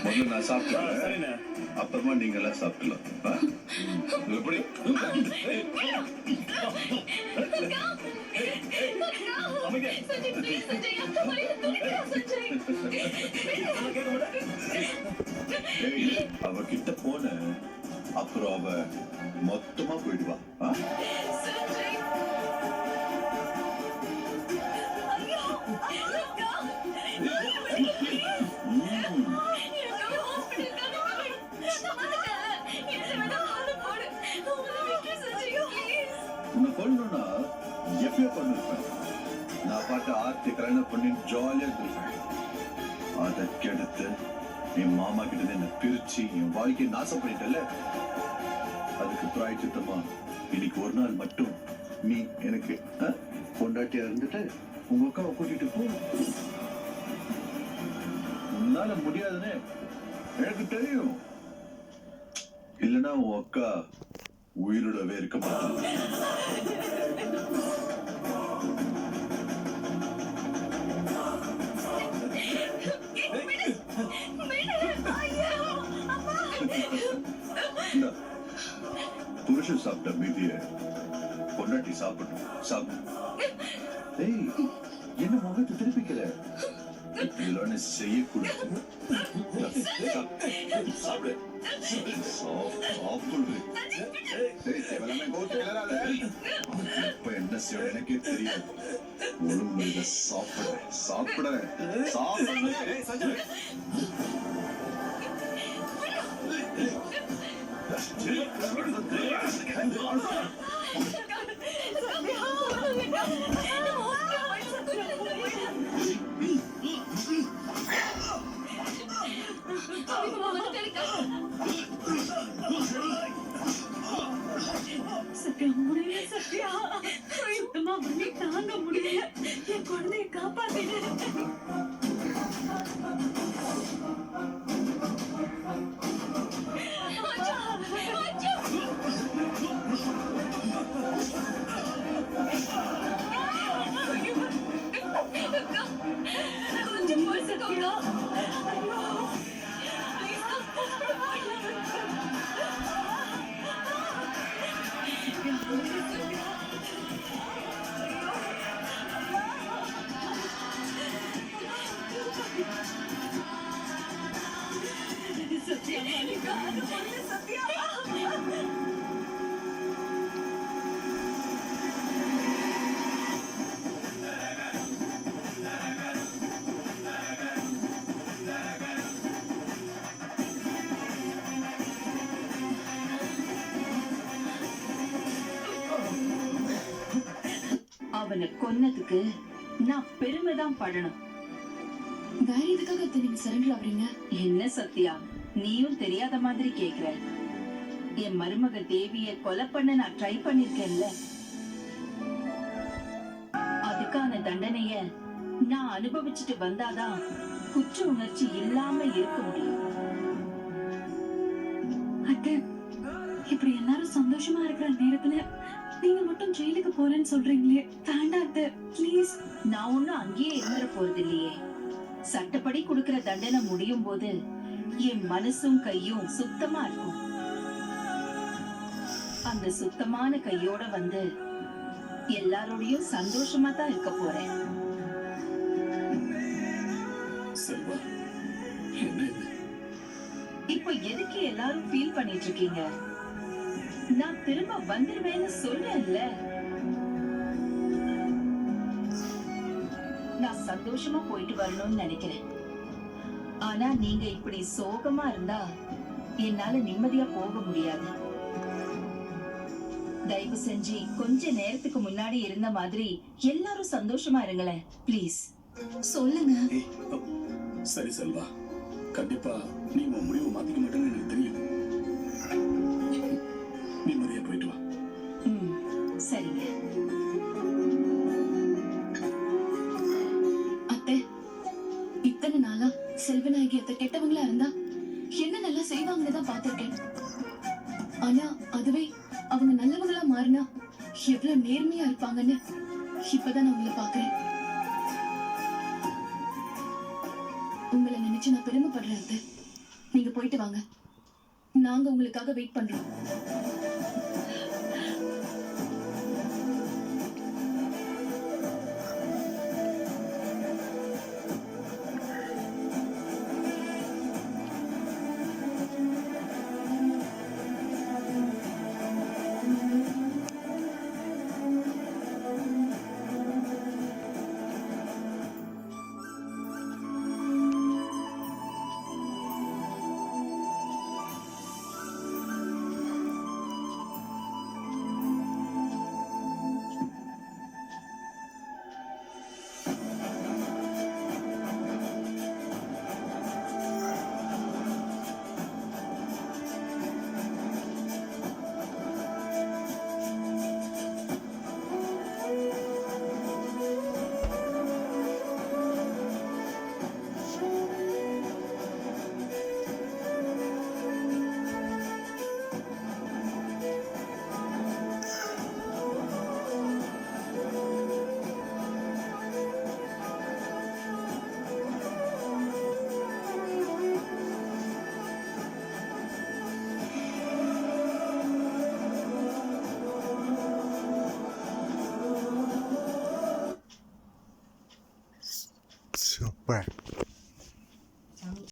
முதல்ல நான் சாப்பிட்டுக்கிறேன், அப்புறமா நீங்க எல்லாம் சாப்பிடலாம். எப்படி அவகிட்ட போன அப்புறம் அவ மொத்தமா போயிடுவா. உன்னை கொள்ளணும்னா எப்பயோ பண்ணிருப்பேன். நான் பாட்டு ஆர்த்தி கல்யாணம் பண்ணி ஜாலியா இருந்திருப்பேன். அதை கெடுத்து என் மாமா கிட்ட என்ன பிரிச்சு என் வாழ்க்கையை நாசம் பண்ணிட்டல. அதுக்கு பிராயச்சித்தமா இன்னைக்கு ஒரு நாள் மட்டும் நீ எனக்கு கொண்டாட்டியா இருந்துட்டு உங்க அக்காவை கூட்டிட்டு போ. உன்னால முடியாதுன்னு எனக்கு தெரியும். இல்லைன்னா உன் அக்கா உயிரோடவே இருக்க மாட்டாங்க. புருஷன் சாப்பிட்ட மீதிய பொண்டாட்டி சாப்பிடணும். என்ன முகத்தை திருப்பிக்கல, இதெல்லாம் செய்யக்கூடாது. இப்ப என்ன செய்ய எனக்கே தெரியாது. ஒழுங்கு சாப்பிட சாப்பிட சாப்பிட சத்யா முடியல. சத்யா சுத்தமா பண்ணி தாங்க முடியல. என் குழந்தைய காப்பாத்திடு. கொஞ்சம் போய் சத்யா. அவனை கொன்னதுக்கு நான் பெருமைதான் படணும். வேற எதுக்காக நீங்க சரண்டர் ஆவறீங்க? என்ன சத்யா, நீயும் தெரியாத மாதிரி கேக்குற? என் மருமக தேவிய கொலை பண்ண நான் ட்ரை பண்ணிருக்கேன்ல, அதுக்கான தண்டனைய நான் அனுபவிச்சுட்டு வந்தாதான் குற்ற உணர்ச்சி இல்லாம இருக்க முடியும். அத்தை, இப்படி எல்லாரும் சந்தோஷமா இருக்கிற நேரத்துல நீங்க மட்டும் ஜெயிலுக்கு போறேன்னு சொல்றீங்களே, வேண்டாம் அத்தை, ப்ளீஸ். நான் ஒண்ணும் அங்கேயே இருந்துட போறது இல்லையே. சட்டப்படி கொடுக்கிற தண்டனை முடியும் போது என் மனசும் கையும் சுத்தமா இருக்கும். அந்த சுத்தமான கையோட வந்து எல்லாரோடையும் சந்தோஷமா தான் இருக்க போறேன். இப்ப எதுக்கு எல்லாரும் ஃபீல் பண்ணிட்டு இருக்கீங்க? நான் திரும்ப வந்துருவேன்னு சொல்றேன்ல. நான் சந்தோஷமா போயிட்டு வரணும்னு நினைக்கிறேன். ஆனா நீங்க இப்படி சோகமா இருந்தா என்னால நிம்மதியா போக முடியாது. தயவு செஞ்சு கொஞ்ச நேரத்துக்கு முன்னாடி இருந்த மாதிரி எல்லாரும் சந்தோஷமா இருங்களேன் ப்ளீஸ். சொல்லுங்க. சரி செல்வா, கண்டிப்பா நீ உன் முடிவு மாத்திக்க மாட்டேன்னு எனக்கு தெரியும். நீ முறையா போயிட்டு வா. சரிங்க. அத்தை, இத்தனை நாளா செல்வநாயகி அத்தை கெட்டவங்களா இருந்தா என்ன நல்லா செய்வாங்கன்னு தான் பார்த்திருக்கேன். ஆனா அதுவே அவங்க நல்லவங்களா மாறினா எவ்வளவு நேர்மையா இருப்பாங்கன்னு இப்பதான் நான் உங்களை பாக்குறேன். உங்களை நினைச்சு நான் பெருமைப்படுறேன் அத்தை. நீங்க போயிட்டு வாங்க. நாங்க உங்களுக்காக வெயிட் பண்றோம். Super.